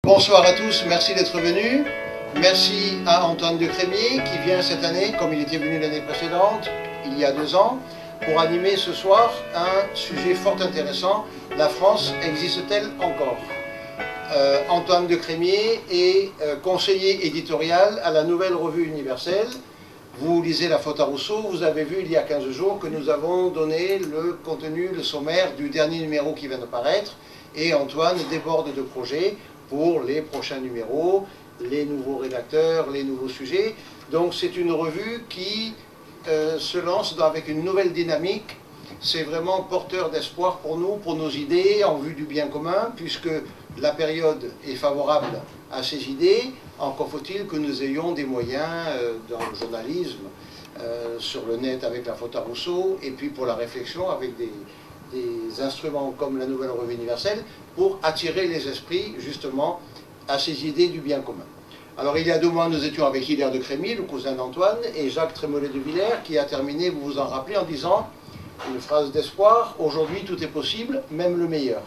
Bonsoir à tous, merci d'être venus. Merci à Antoine de Crémier qui vient cette année, comme il était venu l'année précédente, il y a 2 ans, pour animer ce soir un sujet fort intéressant. La France existe-t-elle encore? Antoine de Crémier est conseiller éditorial à la Nouvelle Revue Universelle. Vous lisez La Faute à Rousseau, vous avez vu il y a 15 jours que nous avons donné le contenu, le sommaire du dernier numéro qui vient de paraître, et Antoine déborde de projets pour les prochains numéros, les nouveaux rédacteurs, les nouveaux sujets. Donc c'est une revue qui se lance avec une nouvelle dynamique. C'est vraiment porteur d'espoir pour nous, pour nos idées, en vue du bien commun, puisque la période est favorable à ces idées. Encore faut-il que nous ayons des moyens dans le journalisme, sur le net avec La Faute à Rousseau, et puis pour la réflexion avec des instruments comme la Nouvelle Revue Universelle, pour attirer les esprits justement à ces idées du bien commun. Alors il y a 2 mois, nous étions avec Hilaire de Crémier, le cousin d'Antoine, et Jacques Trémollet de Villers, qui a terminé, vous vous en rappelez, en disant une phrase d'espoir: aujourd'hui tout est possible, même le meilleur.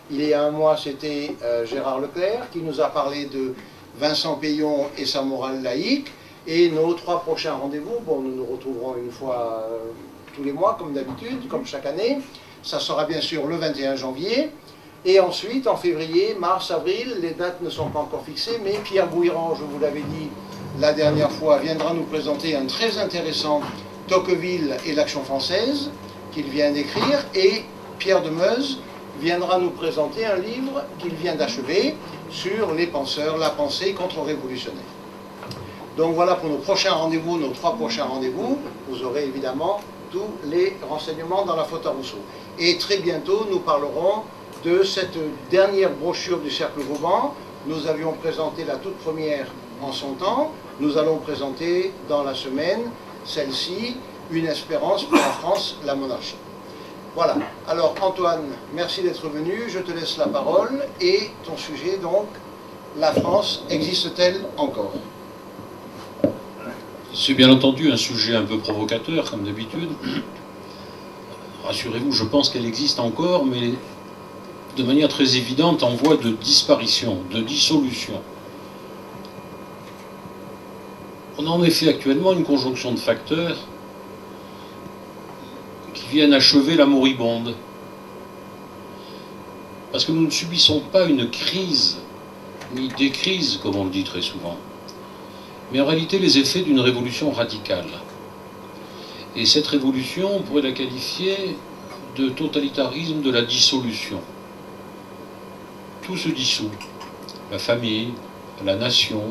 Il y a 1 mois, c'était Gérard Leclerc qui nous a parlé de Vincent Peillon et sa morale laïque, et nos 3 prochains rendez-vous, bon, nous nous retrouverons une fois tous les mois, comme d'habitude, comme chaque année. Ça sera bien sûr le 21 janvier, et ensuite en février, mars, avril, les dates ne sont pas encore fixées, mais Pierre Bouiran, je vous l'avais dit la dernière fois, viendra nous présenter un très intéressant Tocqueville et l'action française, qu'il vient d'écrire, et Pierre de Meuse viendra nous présenter un livre qu'il vient d'achever sur les penseurs, la pensée contre-révolutionnaire. Donc voilà pour nos prochains rendez-vous, nos 3 prochains rendez-vous. Vous aurez évidemment tous les renseignements dans La Faute à Rousseau. Et très bientôt, nous parlerons de cette dernière brochure du Cercle Vauban. Nous avions présenté la toute première en son temps. Nous allons présenter dans la semaine, celle-ci, Une espérance pour la France, la monarchie. Voilà. Alors Antoine, merci d'être venu. Je te laisse la parole. Et ton sujet donc, la France existe-t-elle encore? C'est bien entendu un sujet un peu provocateur, comme d'habitude. Rassurez-vous, je pense qu'elle existe encore, mais de manière très évidente, en voie de disparition, de dissolution. On a en effet actuellement une conjonction de facteurs qui viennent achever la moribonde. Parce que nous ne subissons pas une crise, ni des crises, comme on le dit très souvent, mais en réalité les effets d'une révolution radicale. Et cette révolution, on pourrait la qualifier de totalitarisme de la dissolution. Tout se dissout. La famille, la nation,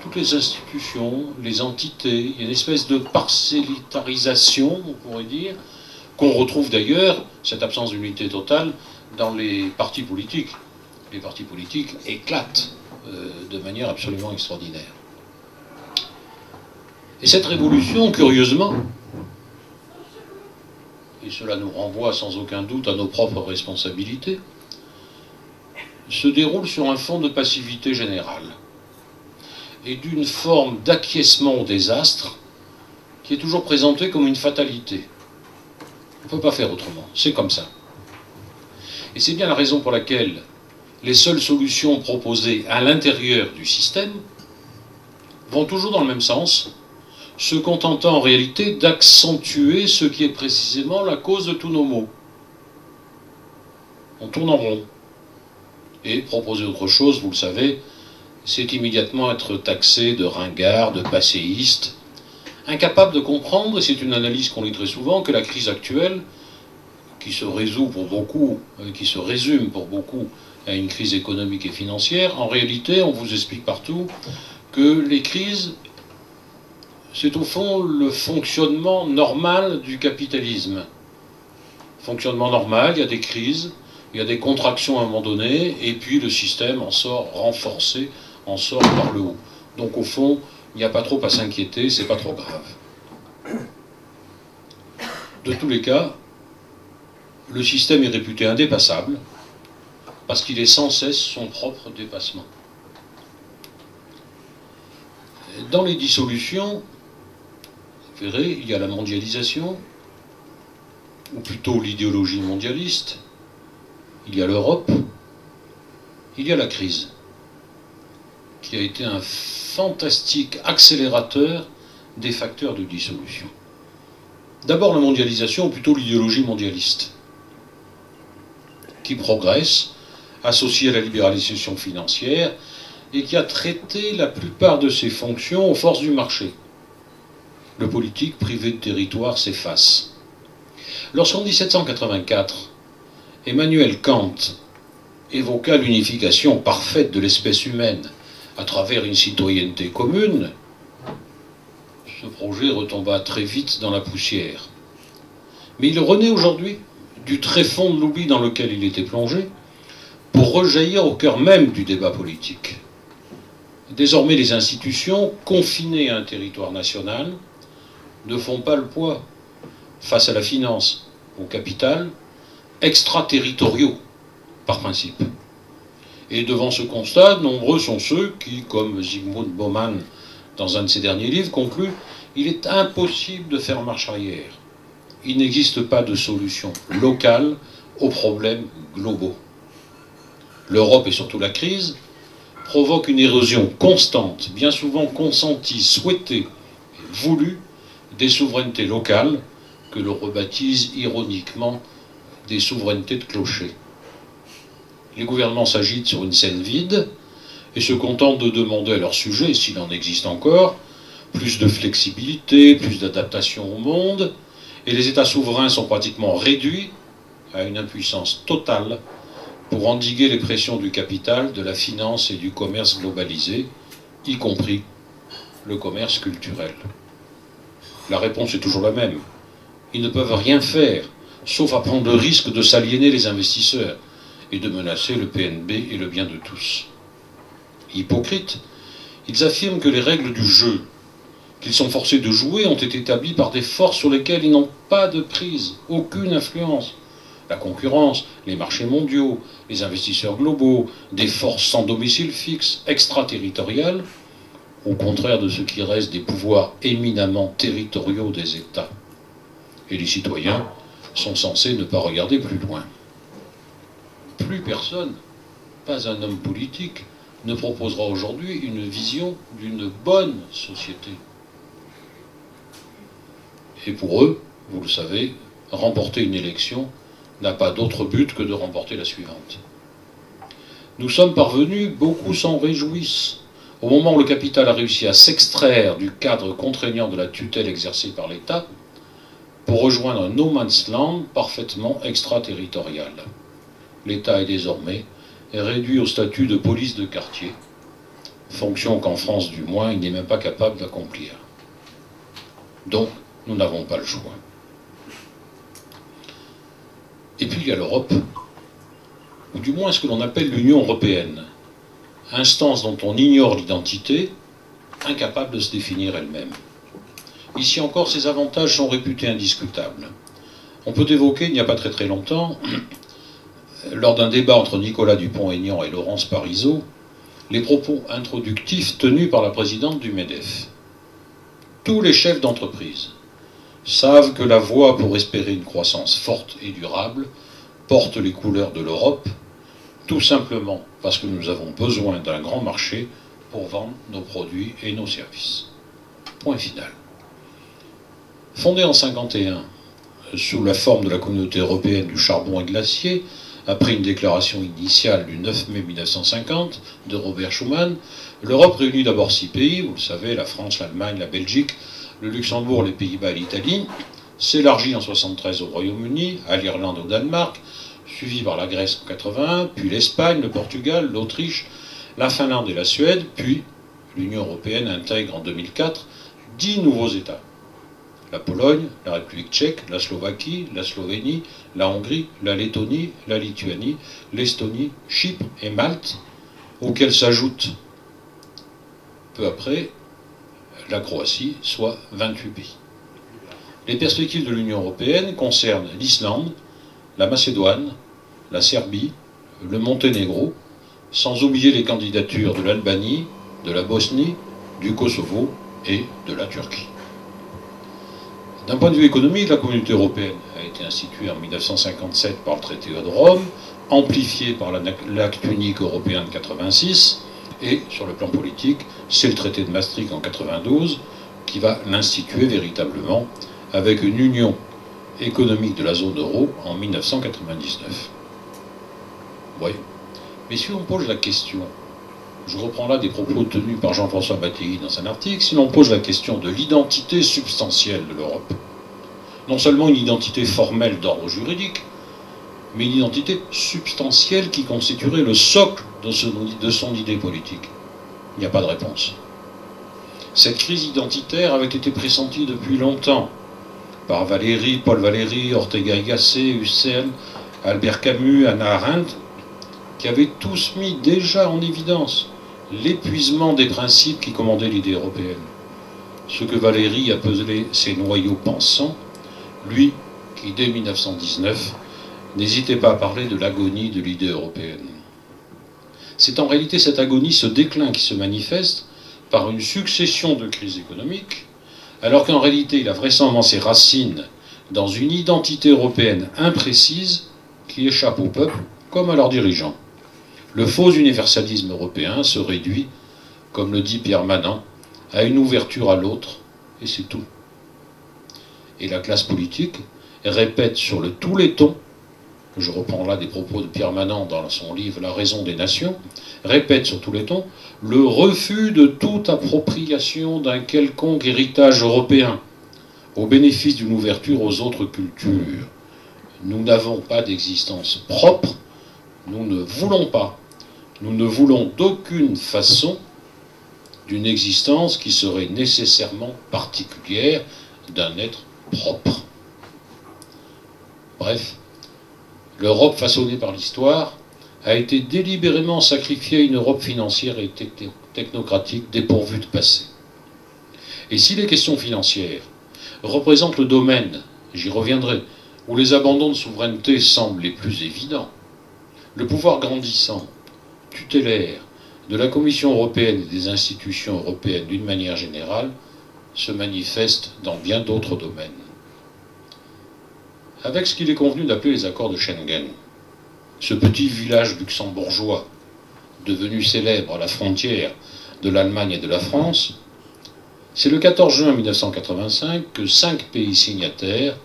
toutes les institutions, les entités. Il y a une espèce de parcellitarisation, on pourrait dire, qu'on retrouve d'ailleurs, cette absence d'unité totale, dans les partis politiques. Les partis politiques éclatent de manière absolument extraordinaire. Et cette révolution, curieusement, et cela nous renvoie sans aucun doute à nos propres responsabilités, se déroule sur un fond de passivité générale et d'une forme d'acquiescement au désastre qui est toujours présentée comme une fatalité. On ne peut pas faire autrement, c'est comme ça. Et c'est bien la raison pour laquelle les seules solutions proposées à l'intérieur du système vont toujours dans le même sens, se contentant en réalité d'accentuer ce qui est précisément la cause de tous nos maux. On tourne en rond. Et proposer autre chose, vous le savez, c'est immédiatement être taxé de ringard, de passéiste, incapable de comprendre, et c'est une analyse qu'on lit très souvent, que la crise actuelle, qui se résout pour beaucoup, qui se résume pour beaucoup à une crise économique et financière, en réalité, on vous explique partout que les crises, c'est au fond le fonctionnement normal du capitalisme. Fonctionnement normal, il y a des crises, il y a des contractions à un moment donné, et puis le système en sort renforcé, en sort par le haut. Donc au fond, il n'y a pas trop à s'inquiéter, c'est pas trop grave. De tous les cas, le système est réputé indépassable, parce qu'il est sans cesse son propre dépassement. Dans les dissolutions, vous verrez, il y a la mondialisation, ou plutôt l'idéologie mondialiste, il y a l'Europe, il y a la crise. qui a été un fantastique accélérateur des facteurs de dissolution. D'abord la mondialisation, ou plutôt l'idéologie mondialiste, qui progresse, associée à la libéralisation financière, et qui a traité la plupart de ses fonctions aux forces du marché. Le politique privé de territoire s'efface. Lorsqu'en 1784, Emmanuel Kant évoqua l'unification parfaite de l'espèce humaine à travers une citoyenneté commune, ce projet retomba très vite dans la poussière. Mais il renaît aujourd'hui du tréfonds de l'oubli dans lequel il était plongé pour rejaillir au cœur même du débat politique. Désormais, les institutions, confinées à un territoire national, ne font pas le poids face à la finance, au capital, extraterritoriaux, par principe. Et devant ce constat, nombreux sont ceux qui, comme Zygmunt Bauman, dans un de ses derniers livres, concluent « Il est impossible de faire marche arrière. Il n'existe pas de solution locale aux problèmes globaux. L'Europe et surtout la crise provoquent une érosion constante, bien souvent consentie, souhaitée et voulue, des souverainetés locales que l'on rebaptise ironiquement des souverainetés de clocher. Les gouvernements s'agitent sur une scène vide et se contentent de demander à leur sujet, s'il en existe encore, plus de flexibilité, plus d'adaptation au monde, et les États souverains sont pratiquement réduits à une impuissance totale pour endiguer les pressions du capital, de la finance et du commerce globalisé, y compris le commerce culturel. La réponse est toujours la même. Ils ne peuvent rien faire, sauf à prendre le risque de s'aliéner les investisseurs et de menacer le PNB et le bien de tous. Hypocrites, ils affirment que les règles du jeu qu'ils sont forcés de jouer ont été établies par des forces sur lesquelles ils n'ont pas de prise, aucune influence. La concurrence, les marchés mondiaux, les investisseurs globaux, des forces sans domicile fixe, extraterritoriales, au contraire de ce qui reste des pouvoirs éminemment territoriaux des États. Et les citoyens sont censés ne pas regarder plus loin. Plus personne, pas un homme politique, ne proposera aujourd'hui une vision d'une bonne société. Et pour eux, vous le savez, remporter une élection n'a pas d'autre but que de remporter la suivante. Nous sommes parvenus, beaucoup s'en réjouissent, au moment où le capital a réussi à s'extraire du cadre contraignant de la tutelle exercée par l'État pour rejoindre un no man's land parfaitement extraterritorial. L'État est désormais réduit au statut de police de quartier, fonction qu'en France du moins il n'est même pas capable d'accomplir. Donc nous n'avons pas le choix. Et puis il y a l'Europe, ou du moins ce que l'on appelle l'Union européenne, instance dont on ignore l'identité, incapable de se définir elle-même. Ici encore, ses avantages sont réputés indiscutables. On peut évoquer, il n'y a pas très longtemps, lors d'un débat entre Nicolas Dupont-Aignan et Laurence Parisot, les propos introductifs tenus par la présidente du MEDEF. Tous les chefs d'entreprise savent que la voie pour espérer une croissance forte et durable porte les couleurs de l'Europe, tout simplement parce que nous avons besoin d'un grand marché pour vendre nos produits et nos services. Point final. Fondée en 1951 sous la forme de la Communauté européenne du charbon et de l'acier, après une déclaration initiale du 9 mai 1950 de Robert Schuman, l'Europe réunit d'abord 6 pays, vous le savez, la France, l'Allemagne, la Belgique, le Luxembourg, les Pays-Bas et l'Italie, s'élargit en 1973 au Royaume-Uni, à l'Irlande, au Danemark, suivi par la Grèce en 1981, puis l'Espagne, le Portugal, l'Autriche, la Finlande et la Suède, puis l'Union européenne intègre en 2004 10 nouveaux États. La Pologne, la République tchèque, la Slovaquie, la Slovénie, la Hongrie, la Lettonie, la Lituanie, l'Estonie, Chypre et Malte, auxquels s'ajoutent peu après la Croatie, soit 28 pays. Les perspectives de l'Union européenne concernent l'Islande, la Macédoine, la Serbie, le Monténégro, sans oublier les candidatures de l'Albanie, de la Bosnie, du Kosovo et de la Turquie. D'un point de vue économique, la Communauté européenne a été instituée en 1957 par le traité de Rome, amplifiée par l'acte unique européen de 1986, Et sur le plan politique, c'est le traité de Maastricht en 92 qui va l'instituer véritablement avec une union économique de la zone euro en 1999. Oui. Mais si on pose la question, je reprends là des propos tenus par Jean-François Battei dans un article, si l'on pose la question de l'identité substantielle de l'Europe, non seulement une identité formelle d'ordre juridique, mais une identité substantielle qui constituerait le socle de son idée politique. Il n'y a pas de réponse. Cette crise identitaire avait été pressentie depuis longtemps par Valéry, Paul Valéry, Ortega y Gasset, Husserl, Albert Camus, Hannah Arendt, qui avaient tous mis déjà en évidence l'épuisement des principes qui commandaient l'idée européenne. Ce que Valéry appelait ses noyaux pensants, lui qui, dès 1919, n'hésitait pas à parler de l'agonie de l'idée européenne. C'est en réalité cette agonie, ce déclin qui se manifeste par une succession de crises économiques, alors qu'en réalité il a vraisemblablement ses racines dans une identité européenne imprécise qui échappe au peuple comme à leurs dirigeants. Le faux universalisme européen se réduit, comme le dit Pierre Manant, à une ouverture à l'autre, et c'est tout. Et la classe politique répète sur tous les tons, je reprends là des propos de Pierre Manant dans son livre La raison des nations, répète sur tous les tons le refus de toute appropriation d'un quelconque héritage européen au bénéfice d'une ouverture aux autres cultures. Nous n'avons pas d'existence propre, nous ne voulons d'aucune façon d'une existence qui serait nécessairement particulière d'un être propre. Bref, l'Europe façonnée par l'histoire a été délibérément sacrifiée à une Europe financière et technocratique dépourvue de passé. Et si les questions financières représentent le domaine, j'y reviendrai, où les abandons de souveraineté semblent les plus évidents, le pouvoir grandissant, tutélaire, de la Commission européenne et des institutions européennes d'une manière générale se manifeste dans bien d'autres domaines. Avec ce qu'il est convenu d'appeler les accords de Schengen, ce petit village luxembourgeois, devenu célèbre à la frontière de l'Allemagne et de la France, c'est le 14 juin 1985 que 5 pays signataires,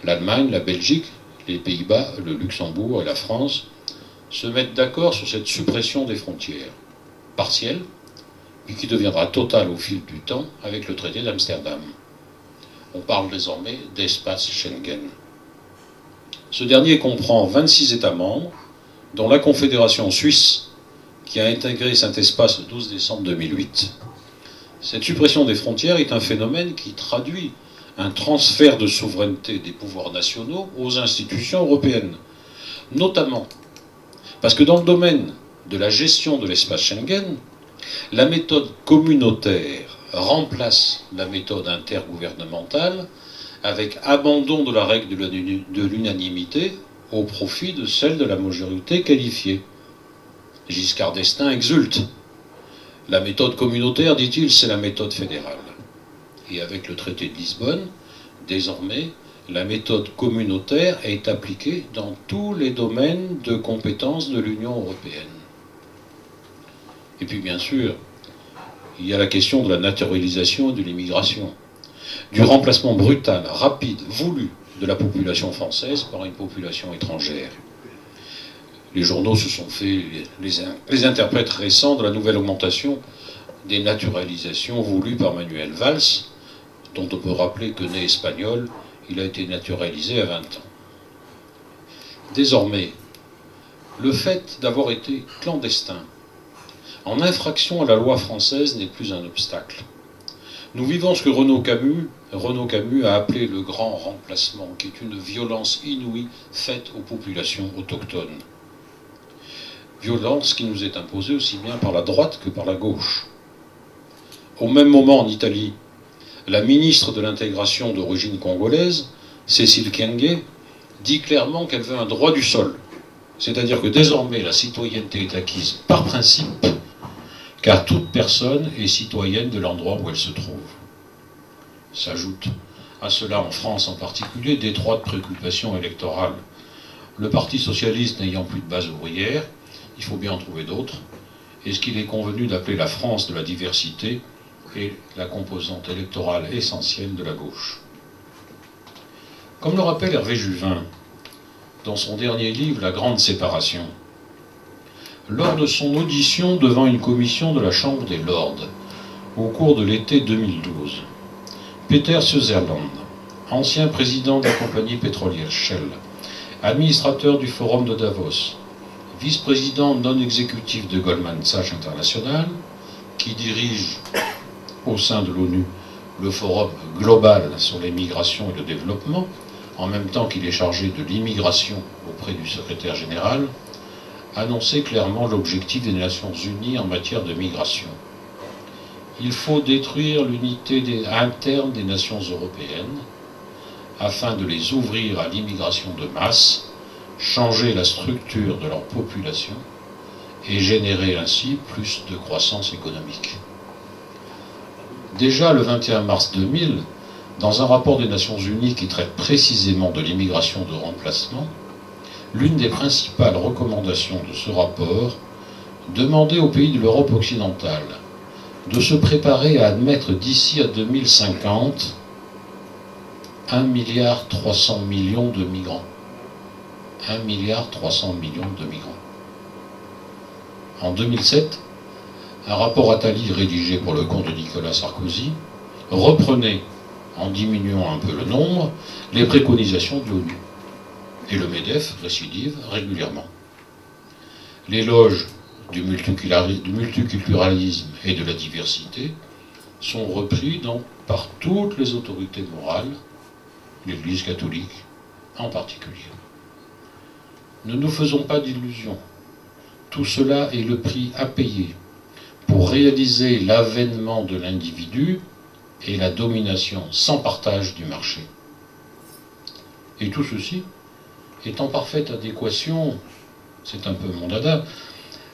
l'Allemagne, la Belgique, les Pays-Bas, le Luxembourg et la France, se mettent d'accord sur cette suppression des frontières, partielle, puis qui deviendra totale au fil du temps avec le traité d'Amsterdam. On parle désormais d'espace Schengen. Ce dernier comprend 26 États membres, dont la Confédération suisse, qui a intégré cet espace le 12 décembre 2008. Cette suppression des frontières est un phénomène qui traduit un transfert de souveraineté des pouvoirs nationaux aux institutions européennes, notamment parce que dans le domaine de la gestion de l'espace Schengen, la méthode communautaire remplace la méthode intergouvernementale avec abandon de la règle de l'unanimité au profit de celle de la majorité qualifiée. Giscard d'Estaing exulte. La méthode communautaire, dit-il, c'est la méthode fédérale. Et avec le traité de Lisbonne, désormais, la méthode communautaire est appliquée dans tous les domaines de compétences de l'Union européenne. Et puis bien sûr, il y a la question de la naturalisation et de l'immigration, du remplacement brutal, rapide, voulu de la population française par une population étrangère. Les journaux se sont fait les interprètes récents de la nouvelle augmentation des naturalisations voulues par Manuel Valls, dont on peut rappeler que né espagnol, il a été naturalisé à 20 ans. Désormais, le fait d'avoir été clandestin, en infraction à la loi française, n'est plus un obstacle. Nous vivons ce que Renaud Camus a appelé le grand remplacement, qui est une violence inouïe faite aux populations autochtones. Violence qui nous est imposée aussi bien par la droite que par la gauche. Au même moment, en Italie, la ministre de l'intégration d'origine congolaise, Cécile Kyenge, dit clairement qu'elle veut un droit du sol. C'est-à-dire que désormais la citoyenneté est acquise par principe, car toute personne est citoyenne de l'endroit où elle se trouve. S'ajoute à cela, en France en particulier, d'étroites préoccupations électorales. Le Parti socialiste n'ayant plus de base ouvrière, il faut bien en trouver d'autres, et ce qu'il est convenu d'appeler la France de la diversité est la composante électorale essentielle de la gauche. Comme le rappelle Hervé Juvin dans son dernier livre La Grande Séparation, lors de son audition devant une commission de la Chambre des Lords au cours de l'été 2012, Peter Sutherland, ancien président de la compagnie pétrolière Shell, administrateur du Forum de Davos, vice-président non exécutif de Goldman Sachs International, qui dirige au sein de l'ONU le Forum global sur les migrations et le développement, en même temps qu'il est chargé de l'immigration auprès du secrétaire général, annonçait clairement l'objectif des Nations Unies en matière de migration. Il faut détruire l'unité interne des nations européennes afin de les ouvrir à l'immigration de masse, changer la structure de leur population et générer ainsi plus de croissance économique. Déjà le 21 mars 2000, dans un rapport des Nations Unies qui traite précisément de l'immigration de remplacement, l'une des principales recommandations de ce rapport demandait aux pays de l'Europe occidentale de se préparer à admettre d'ici à 2050 1,3 milliard de migrants. 1,3 milliard de migrants. En 2007, un rapport Attali rédigé pour le compte de Nicolas Sarkozy reprenait, en diminuant un peu le nombre, les préconisations de l'ONU. Et le MEDEF récidive régulièrement. L'éloge du multiculturalisme et de la diversité sont repris par toutes les autorités morales, l'Église catholique en particulier. Ne nous faisons pas d'illusions. Tout cela est le prix à payer pour réaliser l'avènement de l'individu et la domination sans partage du marché. Et tout ceci est en parfaite adéquation, c'est un peu mon dada,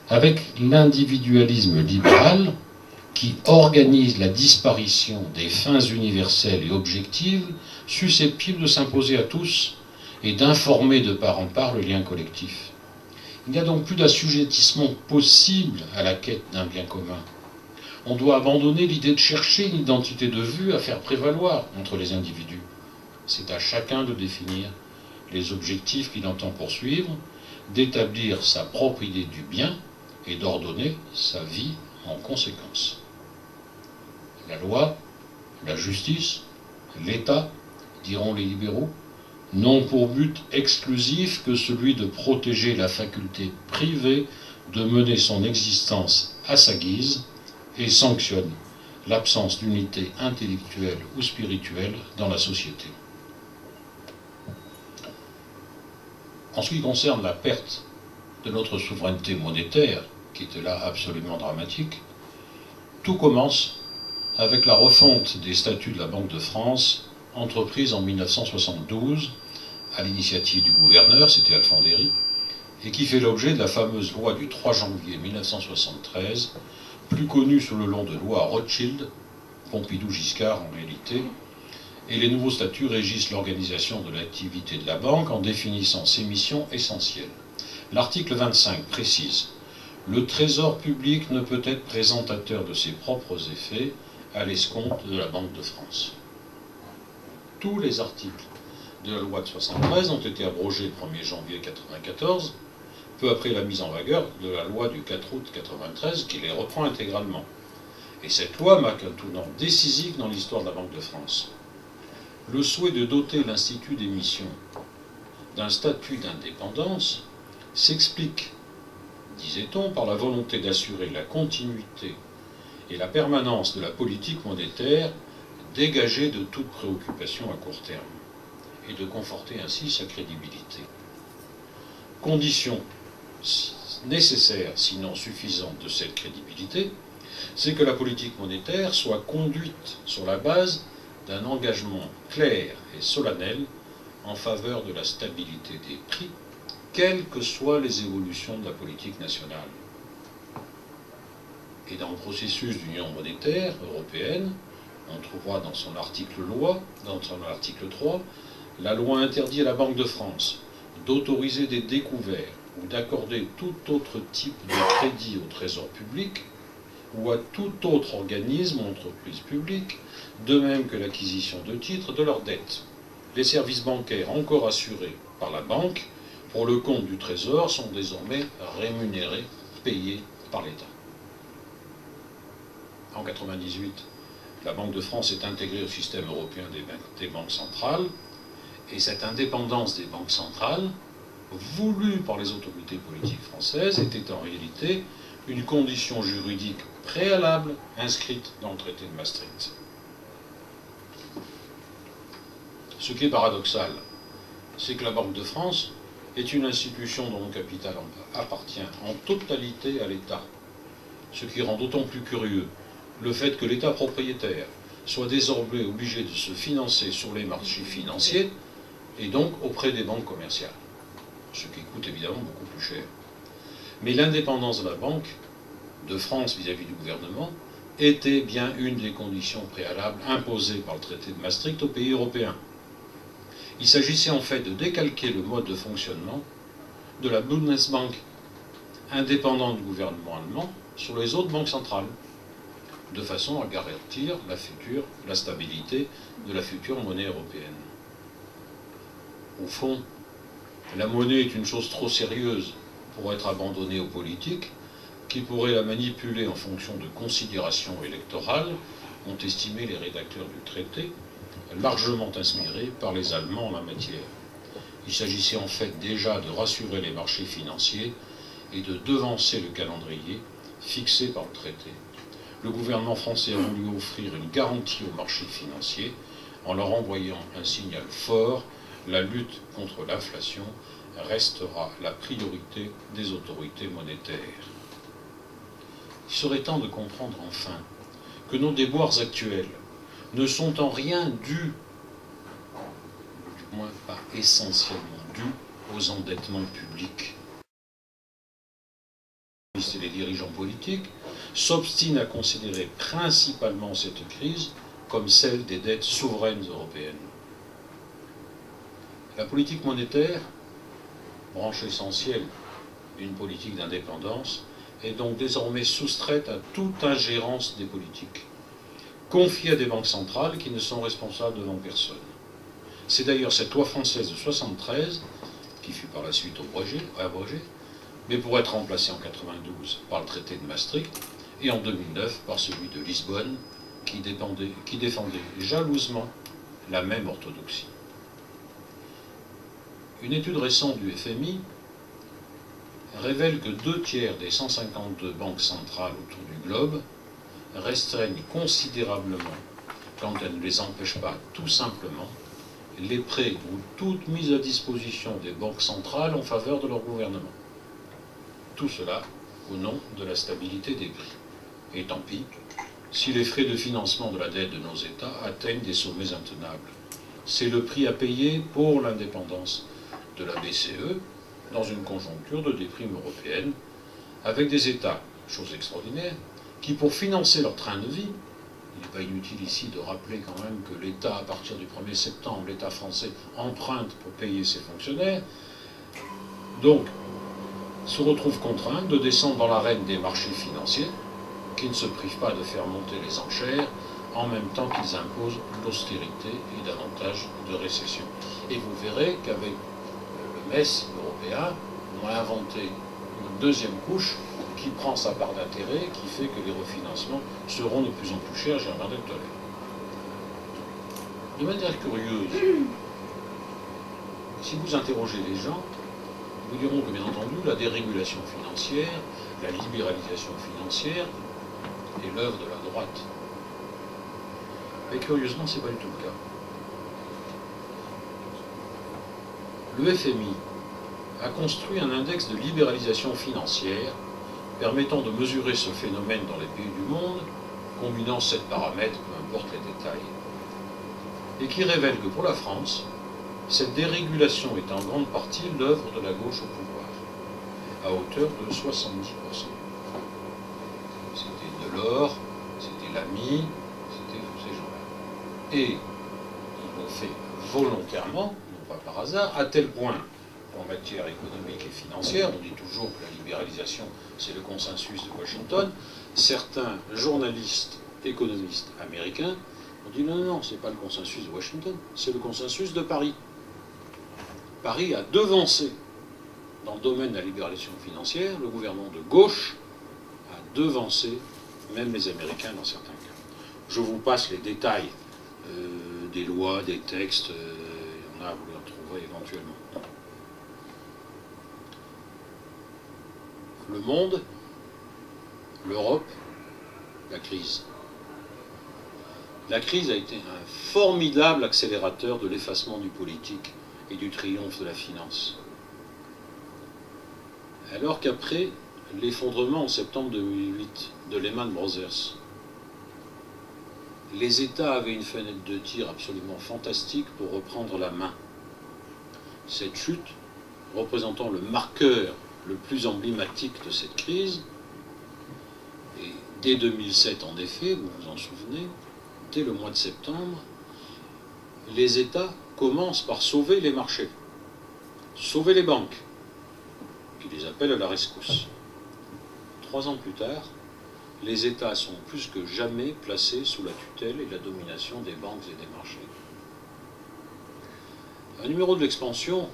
avec l'individualisme libéral qui organise la disparition des fins universelles et objectives susceptibles de s'imposer à tous et d'informer de part en part le lien collectif. Il n'y a donc plus d'assujettissement possible à la quête d'un bien commun. On doit abandonner l'idée de chercher une identité de vue à faire prévaloir entre les individus. C'est à chacun de définir les objectifs qu'il entend poursuivre, d'établir sa propre idée du bien et d'ordonner sa vie en conséquence. La loi, la justice, l'État, diront les libéraux, n'ont pour but exclusif que celui de protéger la faculté privée de mener son existence à sa guise et sanctionnent l'absence d'unité intellectuelle ou spirituelle dans la société. En ce qui concerne la perte de notre souveraineté monétaire, qui était là absolument dramatique, tout commence avec la refonte des statuts de la Banque de France, entreprise en 1972, à l'initiative du gouverneur, c'était Alphand Déry, et qui fait l'objet de la fameuse loi du 3 janvier 1973, plus connue sous le nom de loi Rothschild, Pompidou-Giscard en réalité, et les nouveaux statuts régissent l'organisation de l'activité de la banque en définissant ses missions essentielles. L'article 25 précise « Le Trésor public ne peut être présentateur de ses propres effets à l'escompte de la Banque de France ». Tous les articles de la loi de 1973 ont été abrogés le 1er janvier 1994, peu après la mise en vigueur de la loi du 4 août 1993 qui les reprend intégralement. Et cette loi marque un tournant décisif dans l'histoire de la Banque de France. Le souhait de doter l'Institut d'émission d'un statut d'indépendance s'explique, disait-on, par la volonté d'assurer la continuité et la permanence de la politique monétaire dégagée de toute préoccupation à court terme, et de conforter ainsi sa crédibilité. Condition nécessaire, sinon suffisante, de cette crédibilité, c'est que la politique monétaire soit conduite sur la base d'un engagement clair et solennel en faveur de la stabilité des prix, quelles que soient les évolutions de la politique nationale. Et dans le processus d'union monétaire européenne, on trouvera dans son article 3, la loi interdit à la Banque de France d'autoriser des découverts ou d'accorder tout autre type de crédit au trésor public ou à tout autre organisme ou entreprise publique, de même que l'acquisition de titres de leurs dettes. Les services bancaires encore assurés par la banque pour le compte du Trésor sont désormais rémunérés, payés par l'État. En 1998, la Banque de France est intégrée au système européen des banques centrales, et cette indépendance des banques centrales, voulue par les autorités politiques françaises, était en réalité une condition juridique préalable inscrite dans le traité de Maastricht. Ce qui est paradoxal, c'est que la Banque de France est une institution dont le capital appartient en totalité à l'État, ce qui rend d'autant plus curieux le fait que l'État propriétaire soit désormais obligé de se financer sur les marchés financiers et donc auprès des banques commerciales, ce qui coûte évidemment beaucoup plus cher. Mais l'indépendance de la Banque de France vis-à-vis du gouvernement était bien une des conditions préalables imposées par le traité de Maastricht aux pays européens. Il s'agissait en fait de décalquer le mode de fonctionnement de la Bundesbank, indépendante du gouvernement allemand, sur les autres banques centrales, de façon à garantir la stabilité de la future monnaie européenne. Au fond, la monnaie est une chose trop sérieuse pour être abandonnée aux politiques, qui pourraient la manipuler en fonction de considérations électorales, ont estimé les rédacteurs du traité, largement inspirés par les Allemands en la matière. Il s'agissait en fait déjà de rassurer les marchés financiers et de devancer le calendrier fixé par le traité. Le gouvernement français a voulu offrir une garantie aux marchés financiers en leur envoyant un signal fort: la lutte contre l'inflation restera la priorité des autorités monétaires. Il serait temps de comprendre enfin que nos déboires actuels ne sont en rien dus, du moins pas essentiellement dus, aux endettements publics. Et les dirigeants politiques s'obstinent à considérer principalement cette crise comme celle des dettes souveraines européennes. La politique monétaire, branche essentielle d'une politique d'indépendance, est donc désormais soustraite à toute ingérence des politiques, confiée à des banques centrales qui ne sont responsables devant personne. C'est d'ailleurs cette loi française de 1973, qui fut par la suite abrogée, mais pour être remplacée en 1992 par le traité de Maastricht, et en 2009 par celui de Lisbonne, qui défendait jalousement la même orthodoxie. Une étude récente du FMI révèle que 2/3 des 152 banques centrales autour du globe restreignent considérablement, quand elles ne les empêchent pas tout simplement, les prêts ou toute mise à disposition des banques centrales en faveur de leur gouvernement. Tout cela au nom de la stabilité des prix. Et tant pis si les frais de financement de la dette de nos États atteignent des sommets intenables. C'est le prix à payer pour l'indépendance de la BCE dans une conjoncture de déprime européenne, avec des États, chose extraordinaire, qui pour financer leur train de vie, il n'est pas inutile ici de rappeler quand même que l'État, à partir du 1er septembre, l'État français emprunte pour payer ses fonctionnaires, donc se retrouvent contraints de descendre dans l'arène des marchés financiers, qui ne se privent pas de faire monter les enchères, en même temps qu'ils imposent l'austérité et davantage de récession. Et vous verrez qu'avec le MES européen, on a inventé une deuxième couche qui prend sa part d'intérêt, qui fait que les refinancements seront de plus en plus chers, j'y reviendrai tout à l'heure. De manière curieuse, si vous interrogez les gens, vous diront que bien entendu la dérégulation financière, la libéralisation financière est l'œuvre de la droite. Mais curieusement, ce n'est pas du tout le cas. Le FMI a construit un index de libéralisation financière permettant de mesurer ce phénomène dans les pays du monde, combinant 7 paramètres, peu importe les détails, et qui révèle que pour la France, cette dérégulation est en grande partie l'œuvre de la gauche au pouvoir, à hauteur de 70%. C'était Delors, c'était Lamy, c'était tous ces gens-là. Et ils l'ont fait volontairement, non pas par hasard, à tel point en matière économique et financière. On dit toujours que la libéralisation, c'est le consensus de Washington. Certains journalistes, économistes américains ont dit non, non, non, c'est pas le consensus de Washington, c'est le consensus de Paris. Paris a devancé, dans le domaine de la libéralisation financière, le gouvernement de gauche a devancé même les Américains dans certains cas. Je vous passe les détails des lois, des textes, il y en a, vous les retrouverez éventuellement. Le monde, l'Europe, la crise. La crise a été un formidable accélérateur de l'effacement du politique et du triomphe de la finance. Alors qu'après l'effondrement en septembre 2008 de Lehman Brothers, les États avaient une fenêtre de tir absolument fantastique pour reprendre la main. Cette chute, représentant le marqueur le plus emblématique de cette crise, et dès 2007 en effet, vous vous en souvenez, dès le mois de septembre, les États commencent par sauver les marchés, sauver les banques, qui les appellent à la rescousse. 3 ans plus tard, les États sont plus que jamais placés sous la tutelle et la domination des banques et des marchés. Un numéro de l'expansion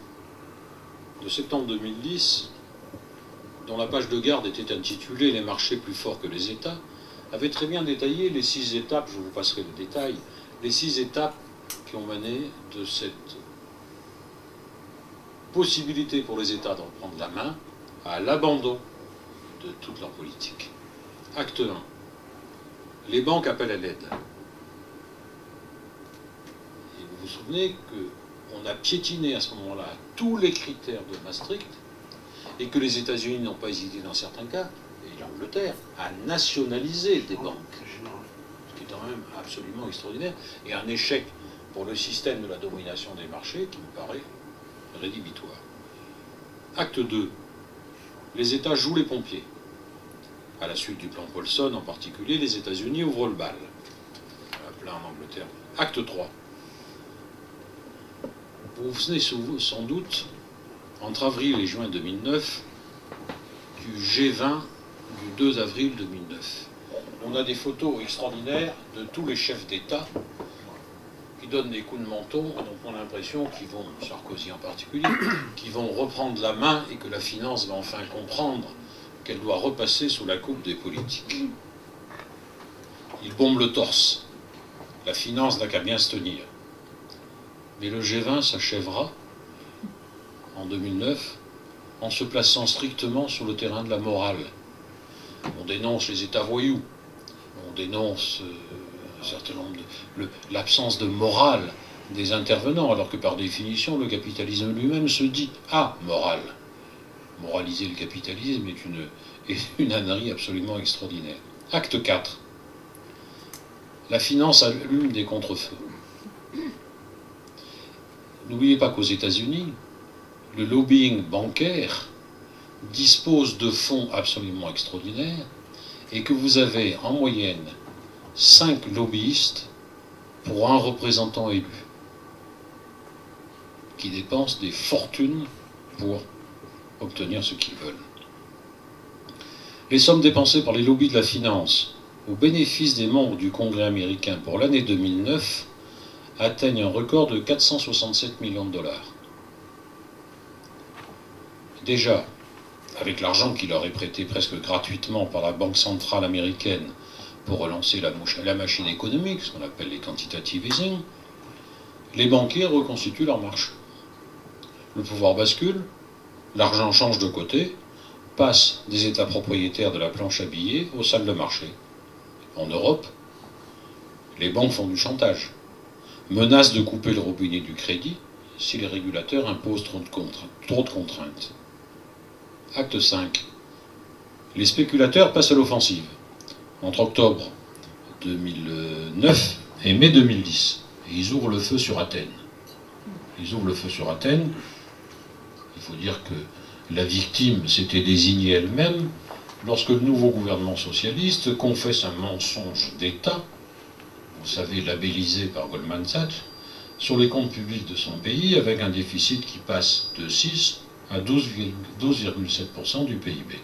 de septembre 2010, dont la page de garde était intitulée « Les marchés plus forts que les États », avait très bien détaillé les 6 étapes, je vous passerai le détail, les 6 étapes qui ont mené de cette possibilité pour les États de reprendre la main à l'abandon de toute leur politique. Acte 1. Les banques appellent à l'aide. Et vous vous souvenez qu'on a piétiné à ce moment-là tous les critères de Maastricht et que les États-Unis n'ont pas hésité dans certains cas, et l'Angleterre, à nationaliser des banques. Ce qui est quand même absolument extraordinaire et un échec pour le système de la domination des marchés qui me paraît rédhibitoire. Acte 2. Les États jouent les pompiers. À la suite du plan Paulson en particulier, les États-Unis ouvrent le bal. Plein en Angleterre. Acte 3. Vous vous souvenez sans doute, entre avril et juin 2009, du G20 du 2 avril 2009. On a des photos extraordinaires de tous les chefs d'État qui donnent des coups de menton, et donc on a l'impression qu'ils vont, Sarkozy en particulier, qu'ils vont reprendre la main et que la finance va enfin comprendre qu'elle doit repasser sous la coupe des politiques. Ils bombent le torse. La finance n'a qu'à bien se tenir. Mais le G20 s'achèvera en 2009 en se plaçant strictement sur le terrain de la morale. On dénonce les États voyous, on dénonce un certain nombre l'absence de morale des intervenants, alors que par définition, le capitalisme lui-même se dit amoral. Moraliser le capitalisme est une ânerie absolument extraordinaire. Acte 4. La finance allume des contre-feux. N'oubliez pas qu'aux États-Unis, le lobbying bancaire dispose de fonds absolument extraordinaires et que vous avez en moyenne 5 lobbyistes pour un représentant élu qui dépensent des fortunes pour obtenir ce qu'ils veulent. Les sommes dépensées par les lobbies de la finance au bénéfice des membres du Congrès américain pour l'année 2009 atteignent un record de 467 millions de dollars. Déjà, avec l'argent qui leur est prêté presque gratuitement par la Banque centrale américaine pour relancer la machine économique, ce qu'on appelle les quantitative easing, les banquiers reconstituent leur marché. Le pouvoir bascule, l'argent change de côté, passe des États propriétaires de la planche à billets aux salles de marché. En Europe, les banques font du chantage, menacent de couper le robinet du crédit si les régulateurs imposent trop de contraintes. Acte 5. Les spéculateurs passent à l'offensive. Entre octobre 2009 et mai 2010. Et ils ouvrent le feu sur Athènes. Ils ouvrent le feu sur Athènes. Il faut dire que la victime s'était désignée elle-même lorsque le nouveau gouvernement socialiste confesse un mensonge d'État, vous savez, labellisé par Goldman Sachs, sur les comptes publics de son pays avec un déficit qui passe de 6 à 12,7% du PIB.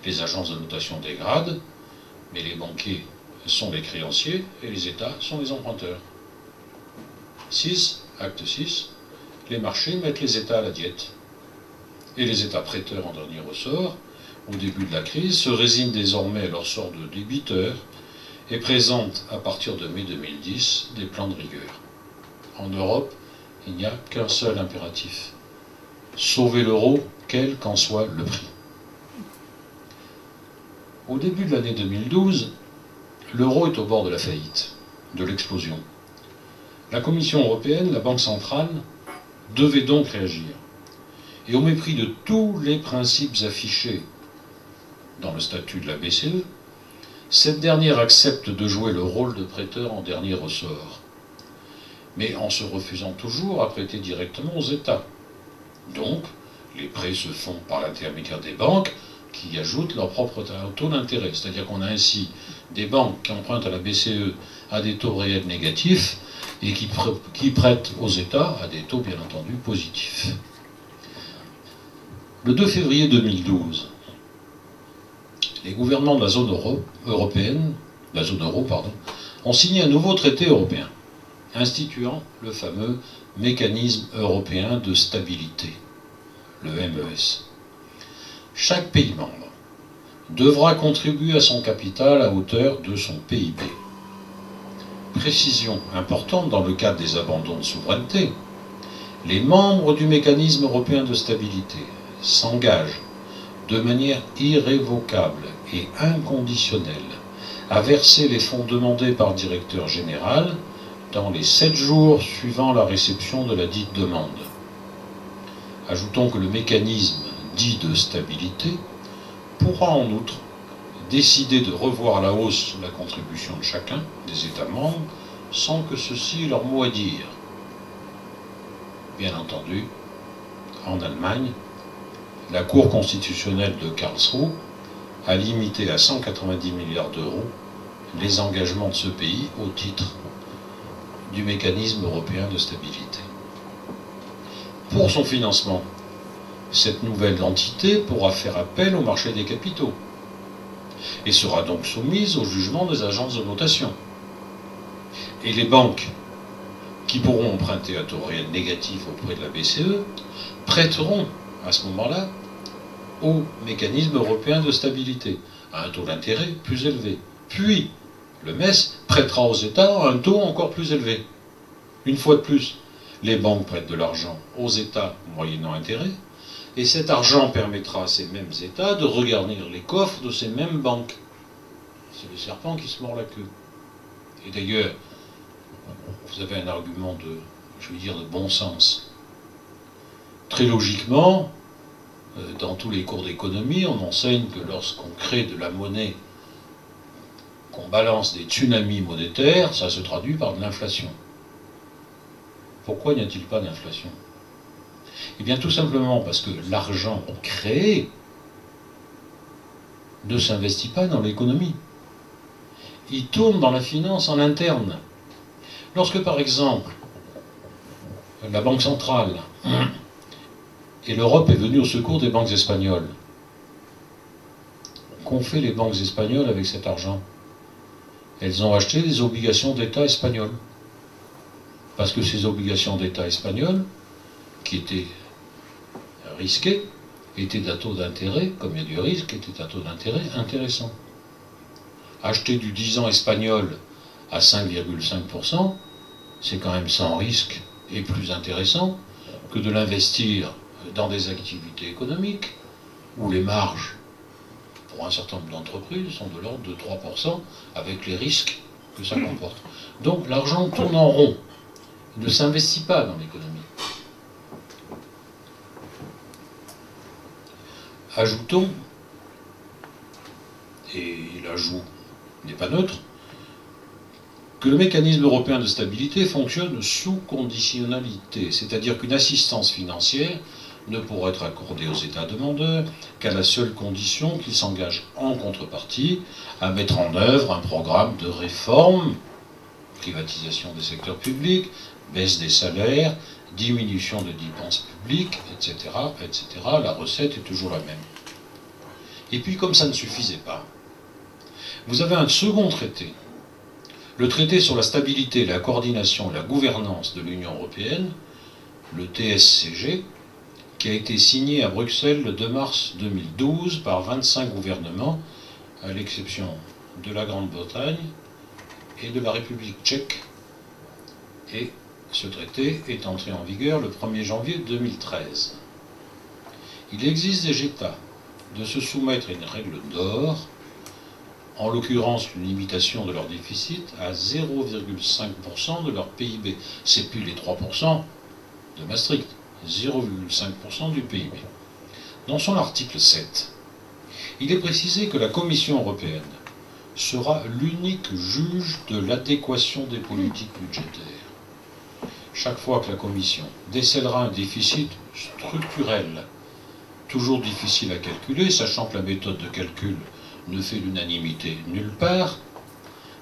Les agences de notation dégradent, mais les banquiers sont les créanciers et les États sont les emprunteurs. 6, acte 6, les marchés mettent les États à la diète. Et les États prêteurs en dernier ressort, au début de la crise, se résignent désormais à leur sort de débiteurs et présentent à partir de mai 2010 des plans de rigueur. En Europe, il n'y a qu'un seul impératif: sauver l'euro, quel qu'en soit le prix. Au début de l'année 2012, l'euro est au bord de la faillite, de l'explosion. La Commission européenne, la Banque centrale, devait donc réagir. Et au mépris de tous les principes affichés dans le statut de la BCE, cette dernière accepte de jouer le rôle de prêteur en dernier ressort, mais en se refusant toujours à prêter directement aux États. Donc, les prêts se font par l'intermédiaire des banques qui ajoutent leur propre taux d'intérêt. C'est-à-dire qu'on a ainsi des banques qui empruntent à la BCE à des taux réels négatifs et qui prêtent aux États à des taux bien entendu positifs. Le 2 février 2012, les gouvernements de la zone euro ont signé un nouveau traité européen, instituant le fameux mécanisme européen de stabilité, le MES. Chaque pays membre devra contribuer à son capital à hauteur de son PIB. Précision importante dans le cadre des abandons de souveraineté, les membres du mécanisme européen de stabilité s'engagent de manière irrévocable et inconditionnelle à verser les fonds demandés par le directeur général dans les 7 jours suivant la réception de la dite demande. Ajoutons que le mécanisme dit de stabilité pourra en outre décider de revoir à la hausse la contribution de chacun des États membres sans que ceux-ci aient leur mot à dire. Bien entendu, en Allemagne, la Cour constitutionnelle de Karlsruhe a limité à 190 milliards d'euros les engagements de ce pays au titre du mécanisme européen de stabilité. Pour son financement, cette nouvelle entité pourra faire appel au marché des capitaux et sera donc soumise au jugement des agences de notation. Et les banques qui pourront emprunter à taux réel négatif auprès de la BCE prêteront à ce moment-là au mécanisme européen de stabilité à un taux d'intérêt plus élevé. Puis, le MES prêtera aux États à un taux encore plus élevé. Une fois de plus, les banques prêtent de l'argent aux États moyennant intérêt, et cet argent permettra à ces mêmes États de regarnir les coffres de ces mêmes banques. C'est le serpent qui se mord la queue. Et d'ailleurs, vous avez un argument de bon sens. Très logiquement, dans tous les cours d'économie, on enseigne que lorsqu'on crée de la monnaie, qu'on balance des tsunamis monétaires, ça se traduit par de l'inflation. Pourquoi n'y a-t-il pas d'inflation? Eh bien tout simplement parce que l'argent créé ne s'investit pas dans l'économie. Il tourne dans la finance en interne. Lorsque par exemple la Banque centrale et l'Europe est venue au secours des banques espagnoles, qu'ont fait les banques espagnoles avec cet argent? Elles ont acheté des obligations d'État espagnoles. Parce que ces obligations d'État espagnoles, qui étaient risquées, étaient à taux d'intérêt, comme il y a du risque, étaient à taux d'intérêt intéressant. Acheter du 10 ans espagnol à 5,5%, c'est quand même sans risque et plus intéressant que de l'investir dans des activités économiques où les marges, pour un certain nombre d'entreprises, sont de l'ordre de 3% avec les risques que ça comporte. Donc l'argent tourne en rond. Il ne s'investit pas dans l'économie. Ajoutons, et l'ajout n'est pas neutre, que le mécanisme européen de stabilité fonctionne sous conditionnalité, c'est-à-dire qu'une assistance financière ne pourra être accordée aux États demandeurs qu'à la seule condition qu'ils s'engagent en contrepartie à mettre en œuvre un programme de réforme, privatisation des secteurs publics, baisse des salaires, diminution des dépenses publiques, etc., etc. La recette est toujours la même. Et puis, comme ça ne suffisait pas, vous avez un second traité, le traité sur la stabilité, la coordination et la gouvernance de l'Union européenne, le TSCG, qui a été signé à Bruxelles le 2 mars 2012 par 25 gouvernements, à l'exception de la Grande-Bretagne et de la République tchèque. Et ce traité est entré en vigueur le 1er janvier 2013. Il existe des États de se soumettre à une règle d'or, en l'occurrence une limitation de leur déficit à 0,5% de leur PIB. C'est plus les 3% de Maastricht, 0,5% du PIB. Dans son article 7, il est précisé que la Commission européenne sera l'unique juge de l'adéquation des politiques budgétaires. Chaque fois que la Commission décèlera un déficit structurel, toujours difficile à calculer, sachant que la méthode de calcul ne fait l'unanimité nulle part,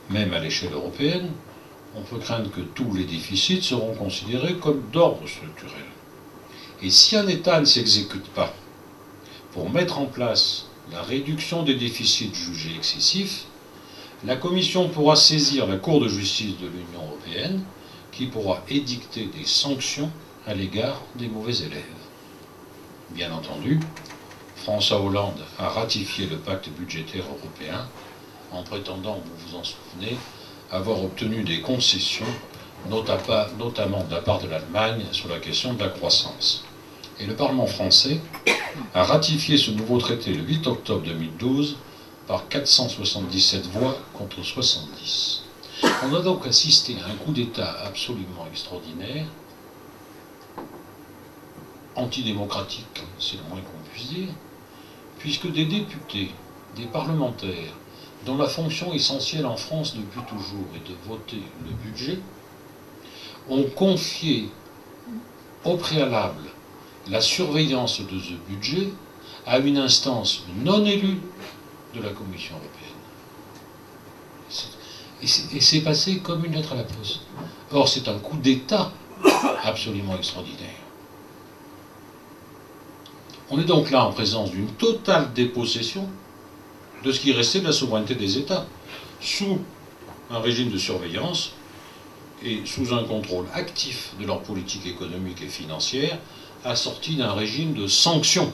même à l'échelle européenne, on peut craindre que tous les déficits seront considérés comme d'ordre structurel. Et si un État ne s'exécute pas pour mettre en place la réduction des déficits jugés excessifs, la Commission pourra saisir la Cour de justice de l'Union européenne, qui pourra édicter des sanctions à l'égard des mauvais élèves. Bien entendu, François Hollande a ratifié le pacte budgétaire européen en prétendant, vous vous en souvenez, avoir obtenu des concessions, notamment de la part de l'Allemagne, sur la question de la croissance. Et le Parlement français a ratifié ce nouveau traité le 8 octobre 2012 par 477 voix contre 70. On a donc assisté à un coup d'État absolument extraordinaire, antidémocratique, c'est le moins qu'on puisse dire, puisque des députés, des parlementaires, dont la fonction essentielle en France depuis toujours est de voter le budget, ont confié au préalable la surveillance de ce budget à une instance non élue de la Commission européenne. Et c'est passé comme une lettre à la poste. Or, c'est un coup d'État absolument extraordinaire. On est donc là en présence d'une totale dépossession de ce qui restait de la souveraineté des États, sous un régime de surveillance et sous un contrôle actif de leur politique économique et financière, assorti d'un régime de sanctions.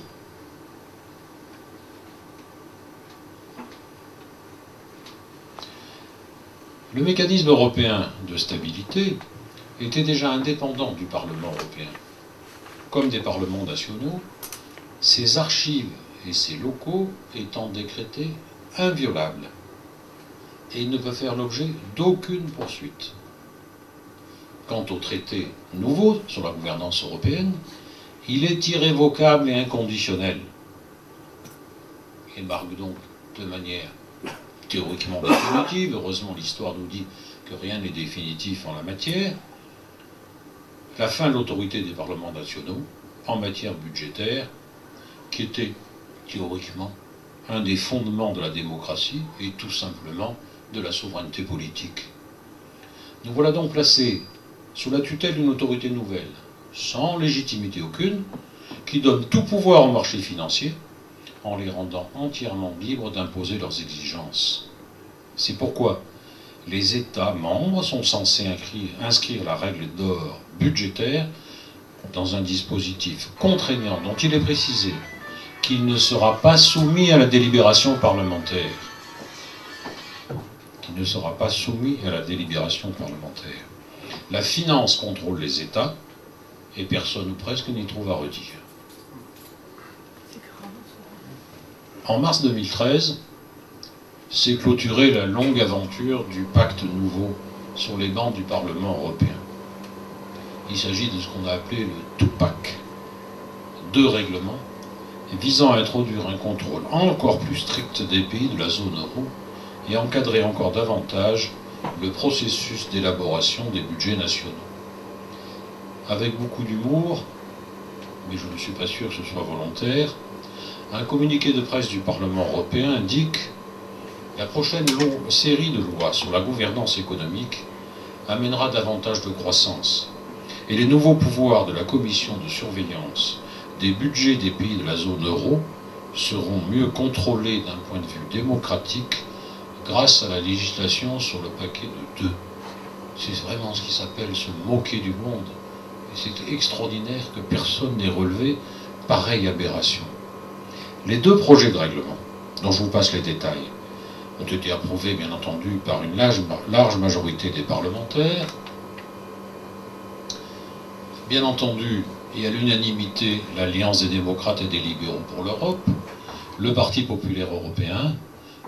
Le mécanisme européen de stabilité était déjà indépendant du Parlement européen. Comme des parlements nationaux, ses archives et ses locaux étant décrétés inviolables, et il ne peut faire l'objet d'aucune poursuite. Quant au traité nouveau sur la gouvernance européenne, il est irrévocable et inconditionnel. Il marque donc de manière théoriquement définitive, heureusement l'histoire nous dit que rien n'est définitif en la matière, la fin de l'autorité des parlements nationaux en matière budgétaire, qui était théoriquement un des fondements de la démocratie et tout simplement de la souveraineté politique. Nous voilà donc placés sous la tutelle d'une autorité nouvelle, sans légitimité aucune, qui donne tout pouvoir aux marchés financiers, en les rendant entièrement libres d'imposer leurs exigences. C'est pourquoi les États membres sont censés inscrire la règle d'or budgétaire dans un dispositif contraignant dont il est précisé qu'il ne sera pas soumis à la délibération parlementaire. Qui ne sera pas soumis à la délibération parlementaire. La finance contrôle les États et personne ou presque n'y trouve à redire. En mars 2013, s'est clôturée la longue aventure du pacte nouveau sur les bancs du Parlement européen. Il s'agit de ce qu'on a appelé le two-pack, 2 règlements visant à introduire un contrôle encore plus strict des pays de la zone euro et encadrer encore davantage le processus d'élaboration des budgets nationaux. Avec beaucoup d'humour, mais je ne suis pas sûr que ce soit volontaire, un communiqué de presse du Parlement européen indique « La prochaine série de lois sur la gouvernance économique amènera davantage de croissance, et les nouveaux pouvoirs de la commission de surveillance des budgets des pays de la zone euro seront mieux contrôlés d'un point de vue démocratique grâce à la législation sur le paquet de 2. C'est vraiment ce qui s'appelle se moquer du monde. Et c'est extraordinaire que personne n'ait relevé pareille aberration. Les 2 projets de règlement, dont je vous passe les détails, ont été approuvés bien entendu par une large majorité des parlementaires. Bien entendu, et à l'unanimité, l'Alliance des démocrates et des libéraux pour l'Europe, le Parti populaire européen,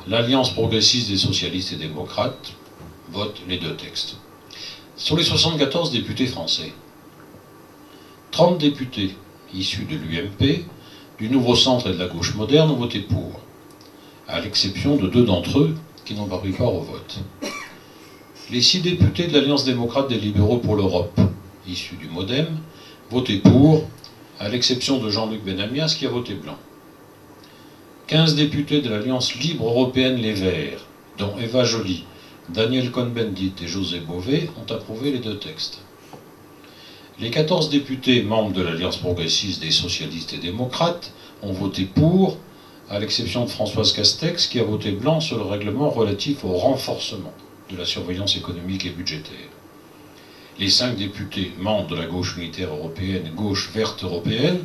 l'Alliance progressiste des socialistes et démocrates votent les 2 textes. Sur les 74 députés français, 30 députés issus de l'UMP, du Nouveau Centre et de la gauche moderne ont voté pour, à l'exception de 2 d'entre eux qui n'ont pas pris part au vote. Les 6 députés de l'Alliance démocrate des libéraux pour l'Europe, issus du MoDem, voté pour, à l'exception de Jean-Luc Benamias qui a voté blanc. 15 députés de l'Alliance libre européenne Les Verts, dont Eva Joly, Daniel Cohn-Bendit et José Bové, ont approuvé les 2 textes. Les 14 députés membres de l'Alliance progressiste des socialistes et démocrates ont voté pour, à l'exception de Françoise Castex qui a voté blanc sur le règlement relatif au renforcement de la surveillance économique et budgétaire. Les 5 députés membres de la gauche unitaire européenne, gauche verte européenne,